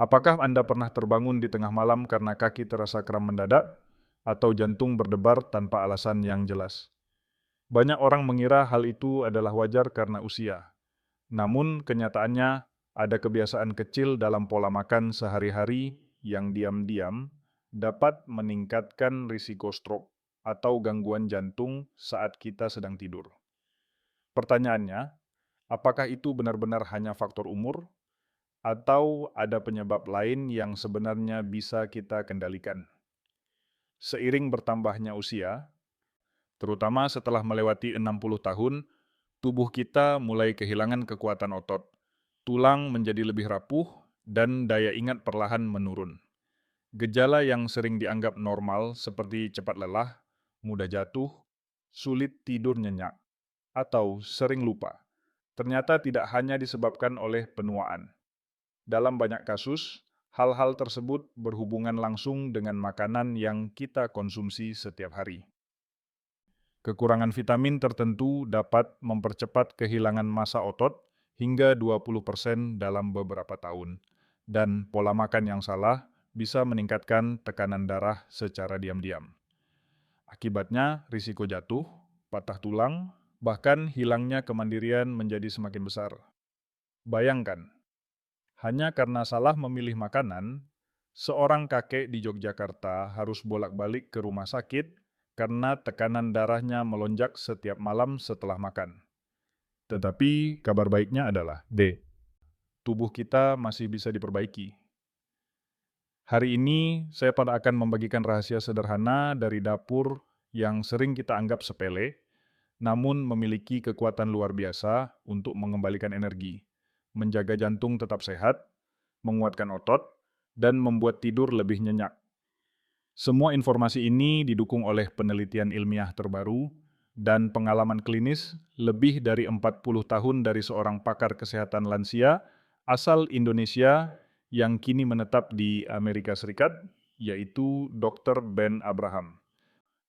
Apakah Anda pernah terbangun di tengah malam karena kaki terasa kram mendadak atau jantung berdebar tanpa alasan yang jelas? Banyak orang mengira hal itu adalah wajar karena usia. Namun kenyataannya ada kebiasaan kecil dalam pola makan sehari-hari yang diam-diam dapat meningkatkan risiko stroke atau gangguan jantung saat kita sedang tidur. Pertanyaannya, apakah itu benar-benar hanya faktor umur atau ada penyebab lain yang sebenarnya bisa kita kendalikan? Seiring bertambahnya usia, terutama setelah melewati 60 tahun, tubuh kita mulai kehilangan kekuatan otot. Tulang menjadi lebih rapuh dan daya ingat perlahan menurun. Gejala yang sering dianggap normal seperti cepat lelah, mudah jatuh, sulit tidur nyenyak, atau sering lupa, ternyata tidak hanya disebabkan oleh penuaan. Dalam banyak kasus, hal-hal tersebut berhubungan langsung dengan makanan yang kita konsumsi setiap hari. Kekurangan vitamin tertentu dapat mempercepat kehilangan massa otot hingga 20% dalam beberapa tahun. Dan pola makan yang salah bisa meningkatkan tekanan darah secara diam-diam. Akibatnya, risiko jatuh, patah tulang, bahkan hilangnya kemandirian menjadi semakin besar. Bayangkan, hanya karena salah memilih makanan, seorang kakek di Yogyakarta harus bolak-balik ke rumah sakit karena tekanan darahnya melonjak setiap malam setelah makan. Tetapi kabar baiknya adalah tubuh kita masih bisa diperbaiki. Hari ini saya akan membagikan rahasia sederhana dari dapur yang sering kita anggap sepele, namun memiliki kekuatan luar biasa untuk mengembalikan energi, menjaga jantung tetap sehat, menguatkan otot, dan membuat tidur lebih nyenyak. Semua informasi ini didukung oleh penelitian ilmiah terbaru dan pengalaman klinis lebih dari 40 tahun dari seorang pakar kesehatan lansia asal Indonesia yang kini menetap di Amerika Serikat, yaitu Dr. Ben Abraham.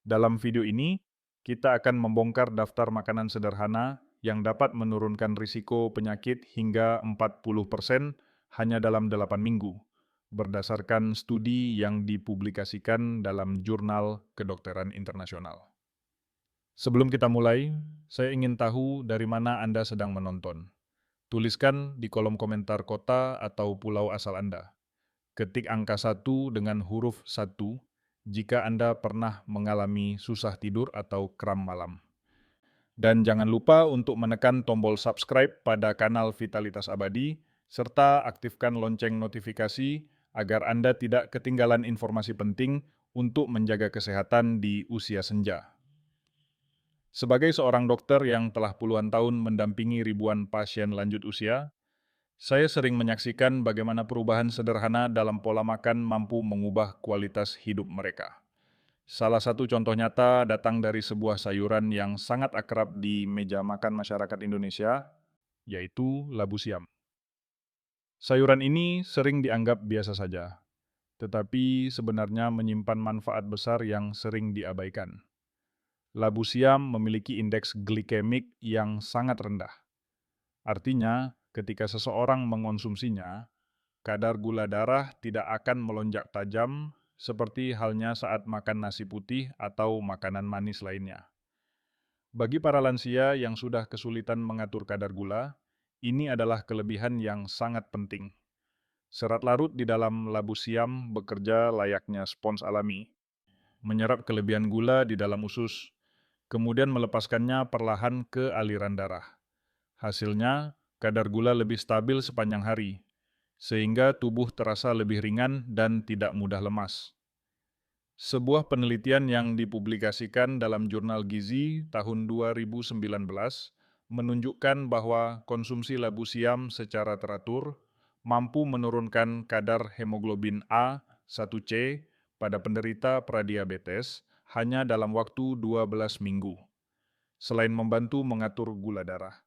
Dalam video ini, kita akan membongkar daftar makanan sederhana yang dapat menurunkan risiko penyakit hingga 40% hanya dalam 8 minggu, berdasarkan studi yang dipublikasikan dalam Jurnal Kedokteran Internasional. Sebelum kita mulai, saya ingin tahu dari mana Anda sedang menonton. Tuliskan di kolom komentar kota atau pulau asal Anda. Ketik angka 1 dengan huruf 1 jika Anda pernah mengalami susah tidur atau kram malam. Dan jangan lupa untuk menekan tombol subscribe pada kanal Vitalitas Abadi, serta aktifkan lonceng notifikasi agar Anda tidak ketinggalan informasi penting untuk menjaga kesehatan di usia senja. Sebagai seorang dokter yang telah puluhan tahun mendampingi ribuan pasien lanjut usia, saya sering menyaksikan bagaimana perubahan sederhana dalam pola makan mampu mengubah kualitas hidup mereka. Salah satu contoh nyata datang dari sebuah sayuran yang sangat akrab di meja makan masyarakat Indonesia, yaitu labu siam. Sayuran ini sering dianggap biasa saja, tetapi sebenarnya menyimpan manfaat besar yang sering diabaikan. Labu siam memiliki indeks glikemik yang sangat rendah. Artinya, ketika seseorang mengonsumsinya, kadar gula darah tidak akan melonjak tajam seperti halnya saat makan nasi putih atau makanan manis lainnya. Bagi para lansia yang sudah kesulitan mengatur kadar gula, ini adalah kelebihan yang sangat penting. Serat larut di dalam labu siam bekerja layaknya spons alami, menyerap kelebihan gula di dalam usus, kemudian melepaskannya perlahan ke aliran darah. Hasilnya, kadar gula lebih stabil sepanjang hari, sehingga tubuh terasa lebih ringan dan tidak mudah lemas. Sebuah penelitian yang dipublikasikan dalam jurnal Gizi tahun 2019 menunjukkan bahwa konsumsi labu siam secara teratur mampu menurunkan kadar hemoglobin A1C pada penderita pradiabetes hanya dalam waktu 12 minggu. Selain membantu mengatur gula darah,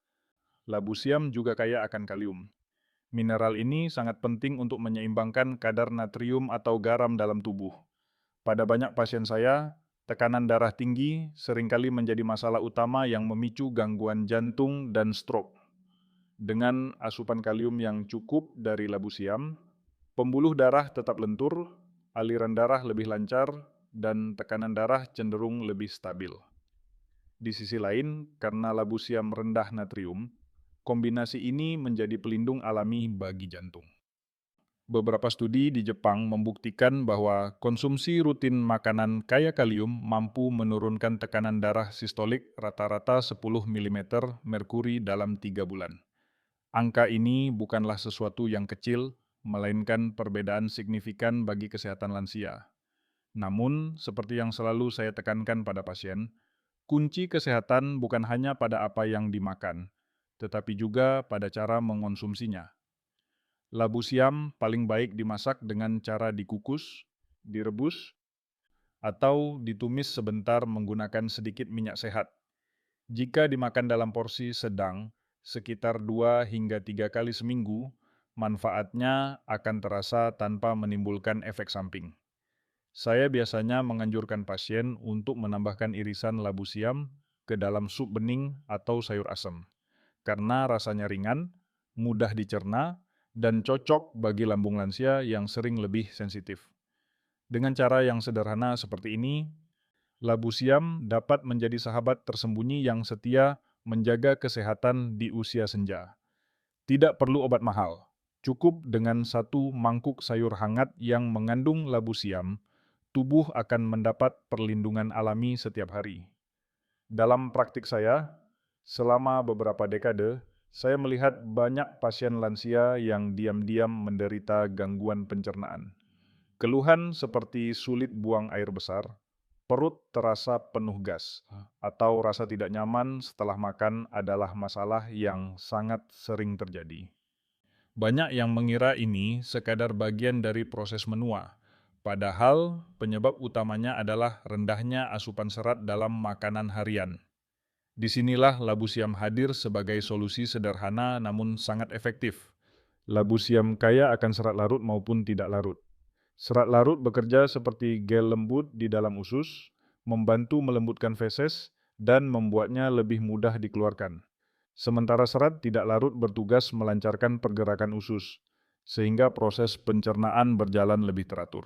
labu siam juga kaya akan kalium. Mineral ini sangat penting untuk menyeimbangkan kadar natrium atau garam dalam tubuh. Pada banyak pasien saya, tekanan darah tinggi seringkali menjadi masalah utama yang memicu gangguan jantung dan stroke. Dengan asupan kalium yang cukup dari labu siam, Pembuluh darah tetap lentur, aliran darah lebih lancar, dan tekanan darah cenderung lebih stabil. Di sisi lain, karena labu siam rendah natrium, kombinasi ini menjadi pelindung alami bagi jantung. Beberapa studi di Jepang membuktikan bahwa konsumsi rutin makanan kaya kalium mampu menurunkan tekanan darah sistolik rata-rata 10 mm merkuri dalam 3 bulan. Angka ini bukanlah sesuatu yang kecil, melainkan perbedaan signifikan bagi kesehatan lansia. Namun, seperti yang selalu saya tekankan pada pasien, kunci kesehatan bukan hanya pada apa yang dimakan, tetapi juga pada cara mengonsumsinya. Labu siam paling baik dimasak dengan cara dikukus, direbus, atau ditumis sebentar menggunakan sedikit minyak sehat. Jika dimakan dalam porsi sedang, sekitar 2 hingga 3 kali seminggu, manfaatnya akan terasa tanpa menimbulkan efek samping. Saya biasanya menganjurkan pasien untuk menambahkan irisan labu siam ke dalam sup bening atau sayur asam, karena rasanya ringan, mudah dicerna, dan cocok bagi lambung lansia yang sering lebih sensitif. Dengan cara yang sederhana seperti ini, labu siam dapat menjadi sahabat tersembunyi yang setia menjaga kesehatan di usia senja. Tidak perlu obat mahal, cukup dengan 1 mangkuk sayur hangat yang mengandung labu siam, tubuh akan mendapat perlindungan alami setiap hari. Dalam praktik saya, selama beberapa dekade, saya melihat banyak pasien lansia yang diam-diam menderita gangguan pencernaan. Keluhan seperti sulit buang air besar, perut terasa penuh gas, atau rasa tidak nyaman setelah makan adalah masalah yang sangat sering terjadi. Banyak yang mengira ini sekadar bagian dari proses menua, padahal penyebab utamanya adalah rendahnya asupan serat dalam makanan harian. Disinilah labu siam hadir sebagai solusi sederhana namun sangat efektif. Labu siam kaya akan serat larut maupun tidak larut. Serat larut bekerja seperti gel lembut di dalam usus, membantu melembutkan feses, dan membuatnya lebih mudah dikeluarkan. Sementara serat tidak larut bertugas melancarkan pergerakan usus, sehingga proses pencernaan berjalan lebih teratur.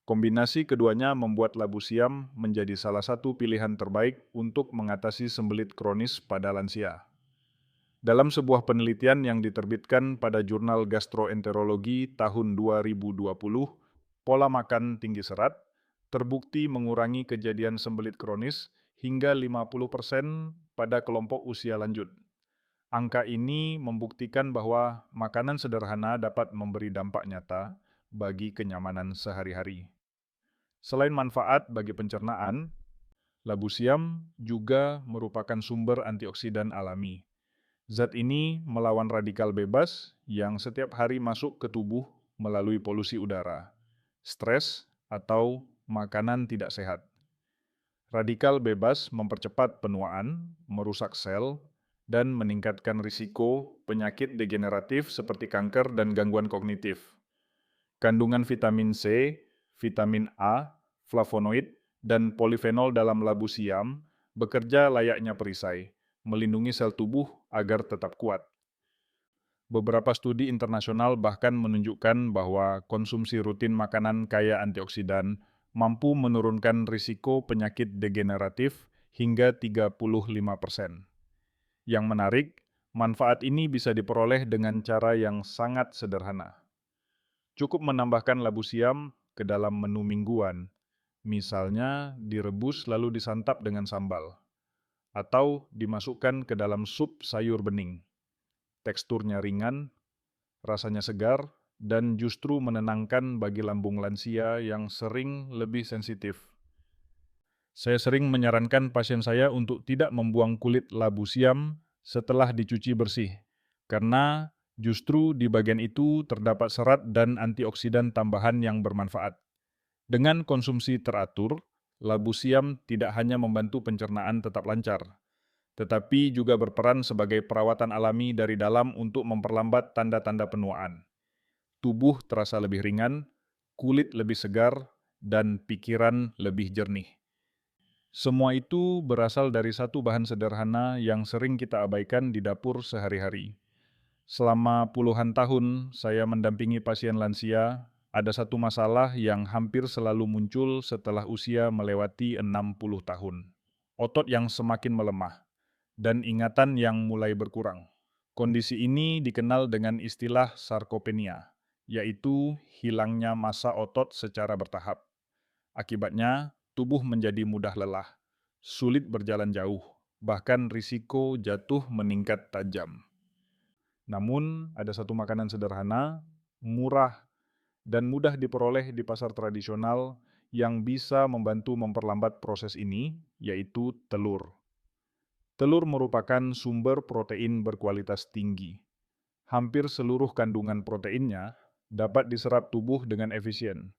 Kombinasi keduanya membuat labu siam menjadi salah satu pilihan terbaik untuk mengatasi sembelit kronis pada lansia. Dalam sebuah penelitian yang diterbitkan pada jurnal gastroenterologi tahun 2020, pola makan tinggi serat terbukti mengurangi kejadian sembelit kronis hingga 50% pada kelompok usia lanjut. Angka ini membuktikan bahwa makanan sederhana dapat memberi dampak nyata bagi kenyamanan sehari-hari. Selain manfaat bagi pencernaan, labu siam juga merupakan sumber antioksidan alami. Zat ini melawan radikal bebas yang setiap hari masuk ke tubuh melalui polusi udara, stres, atau makanan tidak sehat. Radikal bebas mempercepat penuaan, merusak sel, dan meningkatkan risiko penyakit degeneratif seperti kanker dan gangguan kognitif. Kandungan vitamin C, vitamin A, flavonoid, dan polifenol dalam labu siam bekerja layaknya perisai, melindungi sel tubuh agar tetap kuat. Beberapa studi internasional bahkan menunjukkan bahwa konsumsi rutin makanan kaya antioksidan mampu menurunkan risiko penyakit degeneratif hingga 35%. Yang menarik, manfaat ini bisa diperoleh dengan cara yang sangat sederhana. Cukup menambahkan labu siam ke dalam menu mingguan, misalnya direbus lalu disantap dengan sambal, atau dimasukkan ke dalam sup sayur bening. Teksturnya ringan, rasanya segar, dan justru menenangkan bagi lambung lansia yang sering lebih sensitif. Saya sering menyarankan pasien saya untuk tidak membuang kulit labu siam setelah dicuci bersih, karena justru di bagian itu terdapat serat dan antioksidan tambahan yang bermanfaat. Dengan konsumsi teratur, labu siam tidak hanya membantu pencernaan tetap lancar, tetapi juga berperan sebagai perawatan alami dari dalam untuk memperlambat tanda-tanda penuaan. Tubuh terasa lebih ringan, kulit lebih segar, dan pikiran lebih jernih. Semua itu berasal dari satu bahan sederhana yang sering kita abaikan di dapur sehari-hari. Selama puluhan tahun saya mendampingi pasien lansia, ada satu masalah yang hampir selalu muncul setelah usia melewati 60 tahun. Otot yang semakin melemah dan ingatan yang mulai berkurang. Kondisi ini dikenal dengan istilah sarkopenia, yaitu hilangnya massa otot secara bertahap. Akibatnya, tubuh menjadi mudah lelah, sulit berjalan jauh, bahkan risiko jatuh meningkat tajam. Namun, ada satu makanan sederhana, murah, dan mudah diperoleh di pasar tradisional yang bisa membantu memperlambat proses ini, yaitu telur. Telur merupakan sumber protein berkualitas tinggi. Hampir seluruh kandungan proteinnya dapat diserap tubuh dengan efisien.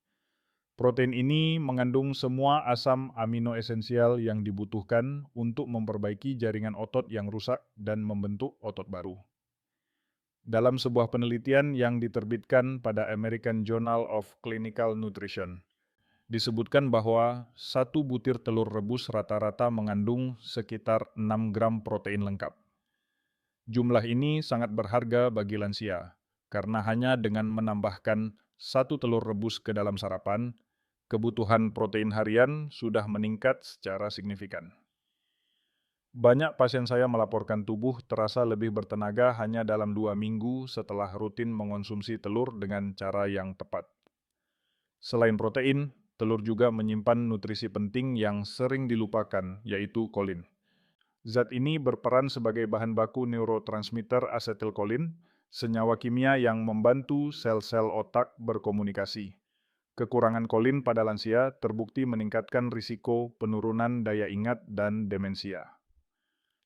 Protein ini mengandung semua asam amino esensial yang dibutuhkan untuk memperbaiki jaringan otot yang rusak dan membentuk otot baru. Dalam sebuah penelitian yang diterbitkan pada American Journal of Clinical Nutrition, disebutkan bahwa satu butir telur rebus rata-rata mengandung sekitar 6 gram protein lengkap. Jumlah ini sangat berharga bagi lansia, karena hanya dengan menambahkan satu telur rebus ke dalam sarapan, kebutuhan protein harian sudah meningkat secara signifikan. Banyak pasien saya melaporkan tubuh terasa lebih bertenaga hanya dalam 2 minggu setelah rutin mengonsumsi telur dengan cara yang tepat. Selain protein, telur juga menyimpan nutrisi penting yang sering dilupakan, yaitu kolin. Zat ini berperan sebagai bahan baku neurotransmitter asetilkolin, senyawa kimia yang membantu sel-sel otak berkomunikasi. Kekurangan kolin pada lansia terbukti meningkatkan risiko penurunan daya ingat dan demensia.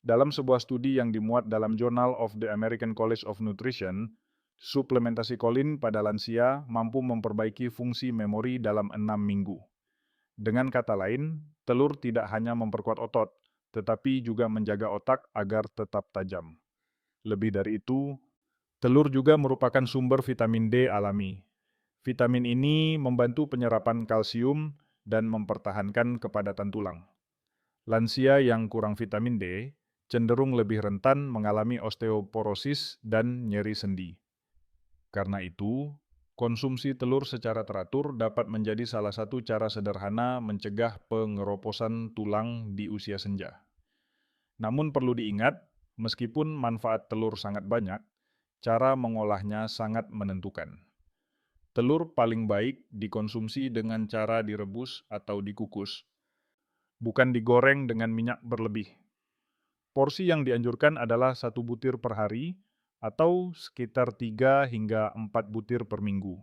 Dalam sebuah studi yang dimuat dalam Journal of the American College of Nutrition, suplementasi kolin pada lansia mampu memperbaiki fungsi memori dalam 6 minggu. Dengan kata lain, telur tidak hanya memperkuat otot, tetapi juga menjaga otak agar tetap tajam. Lebih dari itu, telur juga merupakan sumber vitamin D alami. Vitamin ini membantu penyerapan kalsium dan mempertahankan kepadatan tulang. Lansia yang kurang vitamin D cenderung lebih rentan mengalami osteoporosis dan nyeri sendi. Karena itu, konsumsi telur secara teratur dapat menjadi salah satu cara sederhana mencegah pengeroposan tulang di usia senja. Namun perlu diingat, meskipun manfaat telur sangat banyak, cara mengolahnya sangat menentukan. Telur paling baik dikonsumsi dengan cara direbus atau dikukus, bukan digoreng dengan minyak berlebih. Porsi yang dianjurkan adalah 1 butir per hari atau sekitar 3 hingga 4 butir per minggu,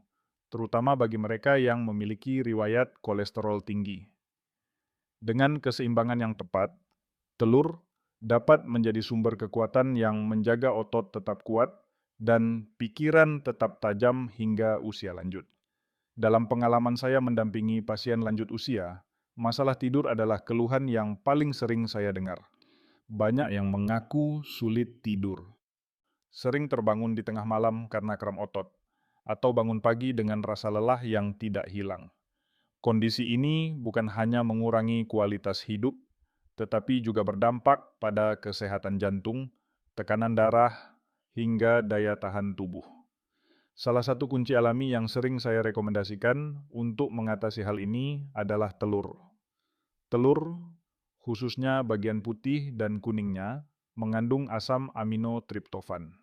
terutama bagi mereka yang memiliki riwayat kolesterol tinggi. Dengan keseimbangan yang tepat, telur dapat menjadi sumber kekuatan yang menjaga otot tetap kuat dan pikiran tetap tajam hingga usia lanjut. Dalam pengalaman saya mendampingi pasien lanjut usia, masalah tidur adalah keluhan yang paling sering saya dengar. Banyak yang mengaku sulit tidur, sering terbangun di tengah malam karena kram otot, atau bangun pagi dengan rasa lelah yang tidak hilang. Kondisi ini bukan hanya mengurangi kualitas hidup, tetapi juga berdampak pada kesehatan jantung, tekanan darah, hingga daya tahan tubuh. Salah satu kunci alami yang sering saya rekomendasikan untuk mengatasi hal ini adalah telur. Telur, khususnya bagian putih dan kuningnya, mengandung asam amino triptofan.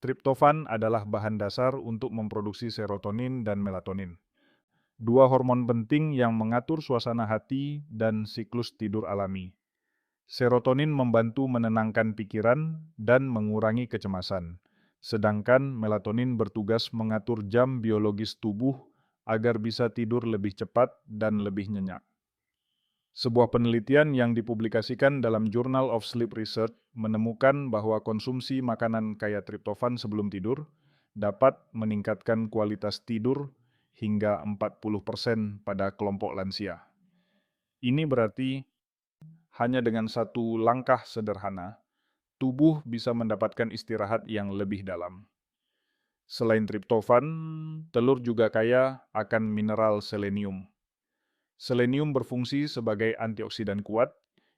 Triptofan adalah bahan dasar untuk memproduksi serotonin dan melatonin, dua hormon penting yang mengatur suasana hati dan siklus tidur alami. Serotonin membantu menenangkan pikiran dan mengurangi kecemasan, sedangkan melatonin bertugas mengatur jam biologis tubuh agar bisa tidur lebih cepat dan lebih nyenyak. Sebuah penelitian yang dipublikasikan dalam Journal of Sleep Research menemukan bahwa konsumsi makanan kaya triptofan sebelum tidur dapat meningkatkan kualitas tidur hingga 40% pada kelompok lansia. Ini berarti hanya dengan satu langkah sederhana, tubuh bisa mendapatkan istirahat yang lebih dalam. Selain triptofan, telur juga kaya akan mineral selenium. Selenium berfungsi sebagai antioksidan kuat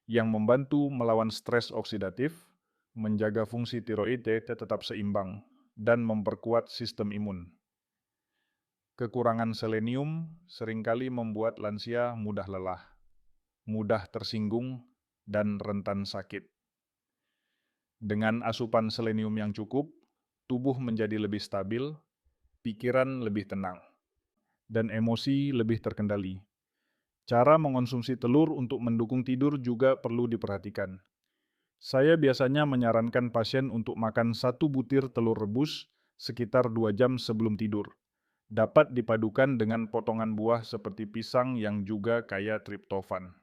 yang membantu melawan stres oksidatif, menjaga fungsi tiroide tetap seimbang, dan memperkuat sistem imun. Kekurangan selenium seringkali membuat lansia mudah lelah, mudah tersinggung, dan rentan sakit. Dengan asupan selenium yang cukup, tubuh menjadi lebih stabil, pikiran lebih tenang, dan emosi lebih terkendali. Cara mengonsumsi telur untuk mendukung tidur juga perlu diperhatikan. Saya biasanya menyarankan pasien untuk makan 1 butir telur rebus sekitar 2 jam sebelum tidur. Dapat dipadukan dengan potongan buah seperti pisang yang juga kaya triptofan.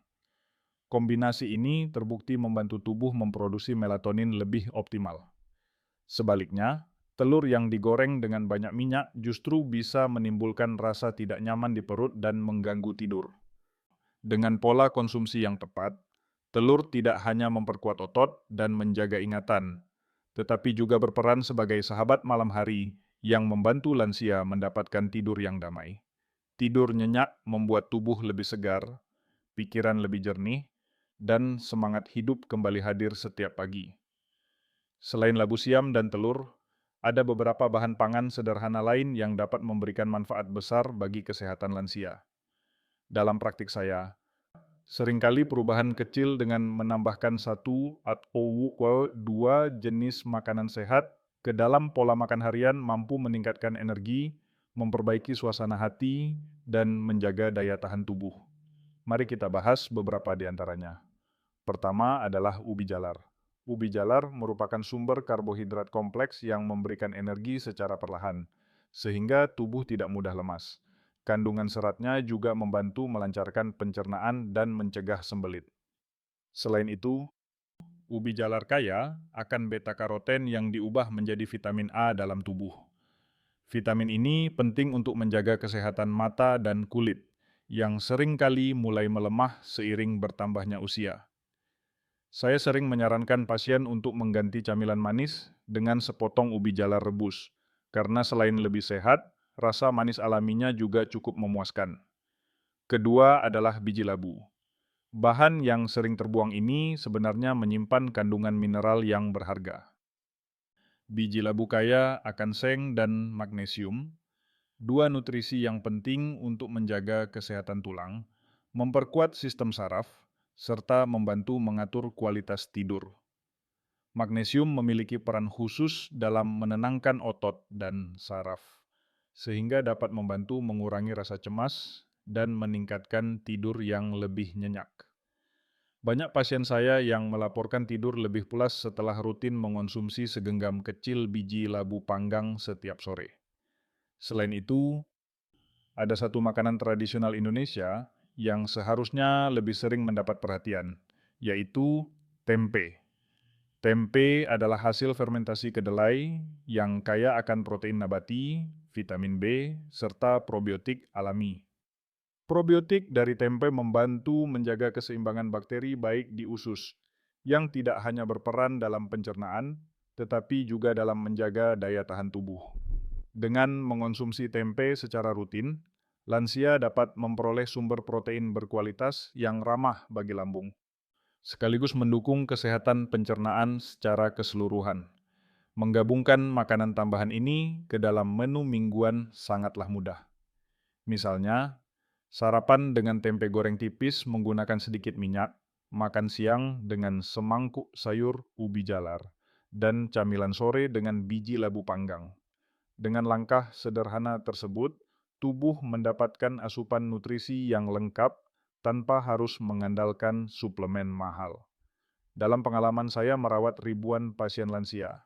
Kombinasi ini terbukti membantu tubuh memproduksi melatonin lebih optimal. Sebaliknya, telur yang digoreng dengan banyak minyak justru bisa menimbulkan rasa tidak nyaman di perut dan mengganggu tidur. Dengan pola konsumsi yang tepat, telur tidak hanya memperkuat otot dan menjaga ingatan, tetapi juga berperan sebagai sahabat malam hari yang membantu lansia mendapatkan tidur yang damai. Tidur nyenyak membuat tubuh lebih segar, pikiran lebih jernih, dan semangat hidup kembali hadir setiap pagi. Selain labu siam dan telur, ada beberapa bahan pangan sederhana lain yang dapat memberikan manfaat besar bagi kesehatan lansia. Dalam praktik saya, seringkali perubahan kecil dengan menambahkan 1 atau 2 jenis makanan sehat ke dalam pola makan harian mampu meningkatkan energi, memperbaiki suasana hati, dan menjaga daya tahan tubuh. Mari kita bahas beberapa di antaranya. Pertama adalah ubi jalar. Ubi jalar merupakan sumber karbohidrat kompleks yang memberikan energi secara perlahan, sehingga tubuh tidak mudah lemas. Kandungan seratnya juga membantu melancarkan pencernaan dan mencegah sembelit. Selain itu, ubi jalar kaya akan beta-karoten yang diubah menjadi vitamin A dalam tubuh. Vitamin ini penting untuk menjaga kesehatan mata dan kulit, yang seringkali mulai melemah seiring bertambahnya usia. Saya sering menyarankan pasien untuk mengganti camilan manis dengan sepotong ubi jalar rebus, karena selain lebih sehat, rasa manis alaminya juga cukup memuaskan. Kedua adalah biji labu. Bahan yang sering terbuang ini sebenarnya menyimpan kandungan mineral yang berharga. Biji labu kaya akan seng dan magnesium, dua nutrisi yang penting untuk menjaga kesehatan tulang, memperkuat sistem saraf, serta membantu mengatur kualitas tidur. Magnesium memiliki peran khusus dalam menenangkan otot dan saraf, sehingga dapat membantu mengurangi rasa cemas dan meningkatkan tidur yang lebih nyenyak. Banyak pasien saya yang melaporkan tidur lebih pulas setelah rutin mengonsumsi segenggam kecil biji labu panggang setiap sore. Selain itu, ada satu makanan tradisional Indonesia yang seharusnya lebih sering mendapat perhatian, yaitu tempe. Tempe adalah hasil fermentasi kedelai yang kaya akan protein nabati, vitamin B, serta probiotik alami. Probiotik dari tempe membantu menjaga keseimbangan bakteri baik di usus, yang tidak hanya berperan dalam pencernaan, tetapi juga dalam menjaga daya tahan tubuh. Dengan mengonsumsi tempe secara rutin, lansia dapat memperoleh sumber protein berkualitas yang ramah bagi lambung, sekaligus mendukung kesehatan pencernaan secara keseluruhan. Menggabungkan makanan tambahan ini ke dalam menu mingguan sangatlah mudah. Misalnya, sarapan dengan tempe goreng tipis menggunakan sedikit minyak, makan siang dengan semangkuk sayur ubi jalar, dan camilan sore dengan biji labu panggang. Dengan langkah sederhana tersebut, tubuh mendapatkan asupan nutrisi yang lengkap tanpa harus mengandalkan suplemen mahal. Dalam pengalaman saya merawat ribuan pasien lansia,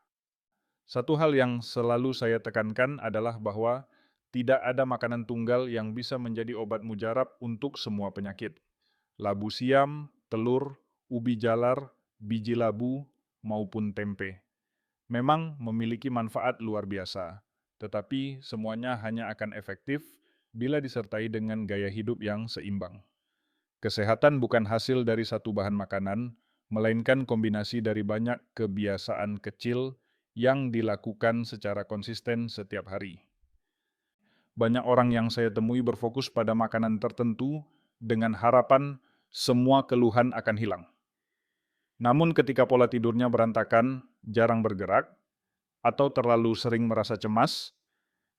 satu hal yang selalu saya tekankan adalah bahwa tidak ada makanan tunggal yang bisa menjadi obat mujarab untuk semua penyakit. Labu siam, telur, ubi jalar, biji labu, maupun tempe memang memiliki manfaat luar biasa, tetapi semuanya hanya akan efektif bila disertai dengan gaya hidup yang seimbang. Kesehatan bukan hasil dari satu bahan makanan, melainkan kombinasi dari banyak kebiasaan kecil yang dilakukan secara konsisten setiap hari. Banyak orang yang saya temui berfokus pada makanan tertentu dengan harapan semua keluhan akan hilang. Namun ketika pola tidurnya berantakan, jarang bergerak, atau terlalu sering merasa cemas,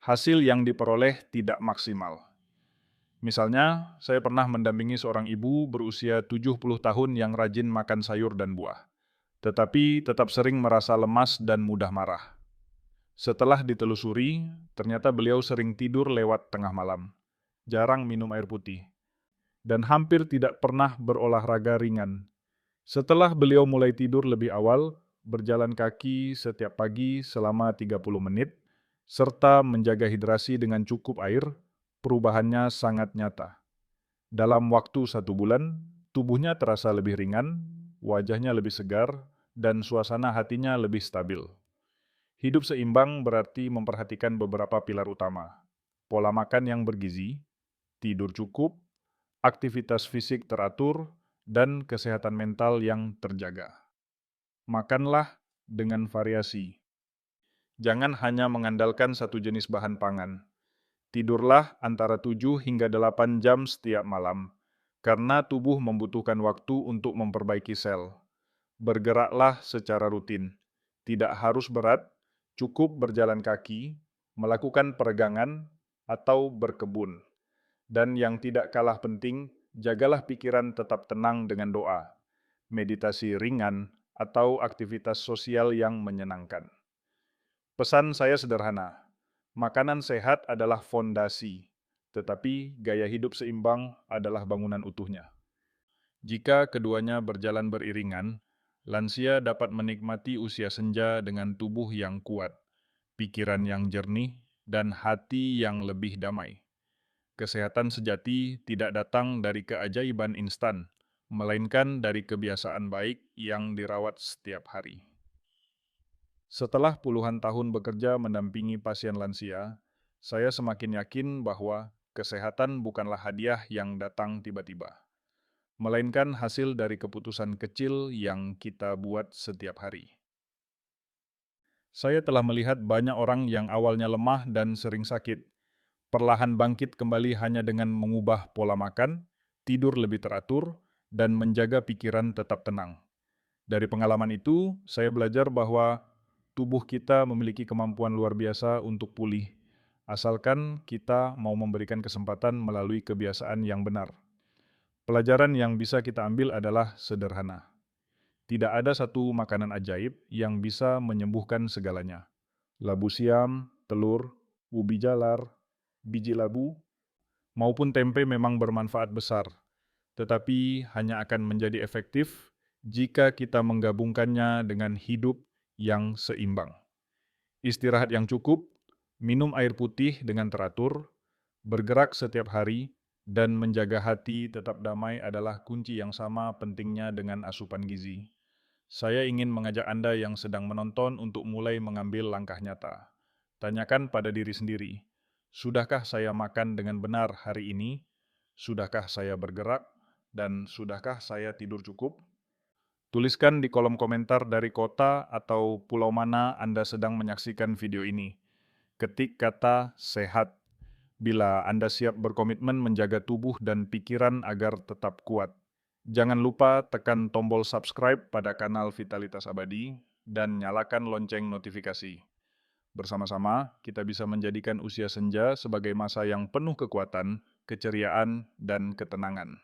hasil yang diperoleh tidak maksimal. Misalnya, saya pernah mendampingi seorang ibu berusia 70 tahun yang rajin makan sayur dan buah, tetapi tetap sering merasa lemas dan mudah marah. Setelah ditelusuri, ternyata beliau sering tidur lewat tengah malam, jarang minum air putih, dan hampir tidak pernah berolahraga ringan. Setelah beliau mulai tidur lebih awal, berjalan kaki setiap pagi selama 30 menit, serta menjaga hidrasi dengan cukup air, perubahannya sangat nyata. Dalam waktu 1 bulan, tubuhnya terasa lebih ringan, wajahnya lebih segar, dan suasana hatinya lebih stabil. Hidup seimbang berarti memperhatikan beberapa pilar utama: pola makan yang bergizi, tidur cukup, aktivitas fisik teratur, dan kesehatan mental yang terjaga. Makanlah dengan variasi. Jangan hanya mengandalkan satu jenis bahan pangan. Tidurlah antara 7 hingga 8 jam setiap malam, karena tubuh membutuhkan waktu untuk memperbaiki sel. Bergeraklah secara rutin. Tidak harus berat, cukup berjalan kaki, melakukan peregangan, atau berkebun. Dan yang tidak kalah penting, jagalah pikiran tetap tenang dengan doa, meditasi ringan, atau aktivitas sosial yang menyenangkan. Pesan saya sederhana, makanan sehat adalah fondasi, tetapi gaya hidup seimbang adalah bangunan utuhnya. Jika keduanya berjalan beriringan, lansia dapat menikmati usia senja dengan tubuh yang kuat, pikiran yang jernih, dan hati yang lebih damai. Kesehatan sejati tidak datang dari keajaiban instan, melainkan dari kebiasaan baik yang dirawat setiap hari. Setelah puluhan tahun bekerja mendampingi pasien lansia, saya semakin yakin bahwa kesehatan bukanlah hadiah yang datang tiba-tiba, melainkan hasil dari keputusan kecil yang kita buat setiap hari. Saya telah melihat banyak orang yang awalnya lemah dan sering sakit, perlahan bangkit kembali hanya dengan mengubah pola makan, tidur lebih teratur, dan menjaga pikiran tetap tenang. Dari pengalaman itu, saya belajar bahwa tubuh kita memiliki kemampuan luar biasa untuk pulih, asalkan kita mau memberikan kesempatan melalui kebiasaan yang benar. Pelajaran yang bisa kita ambil adalah sederhana. Tidak ada satu makanan ajaib yang bisa menyembuhkan segalanya. Labu siam, telur, ubi jalar, biji labu, maupun tempe memang bermanfaat besar, tetapi hanya akan menjadi efektif jika kita menggabungkannya dengan hidup yang seimbang. Istirahat yang cukup, minum air putih dengan teratur, bergerak setiap hari, dan menjaga hati tetap damai adalah kunci yang sama pentingnya dengan asupan gizi. Saya ingin mengajak Anda yang sedang menonton untuk mulai mengambil langkah nyata. Tanyakan pada diri sendiri, sudahkah saya makan dengan benar hari ini? Sudahkah saya bergerak? Dan sudahkah saya tidur cukup? Tuliskan di kolom komentar dari kota atau pulau mana Anda sedang menyaksikan video ini. Ketik kata sehat bila Anda siap berkomitmen menjaga tubuh dan pikiran agar tetap kuat. Jangan lupa tekan tombol subscribe pada kanal Vitalitas Abadi dan nyalakan lonceng notifikasi. Bersama-sama, kita bisa menjadikan usia senja sebagai masa yang penuh kekuatan, keceriaan, dan ketenangan.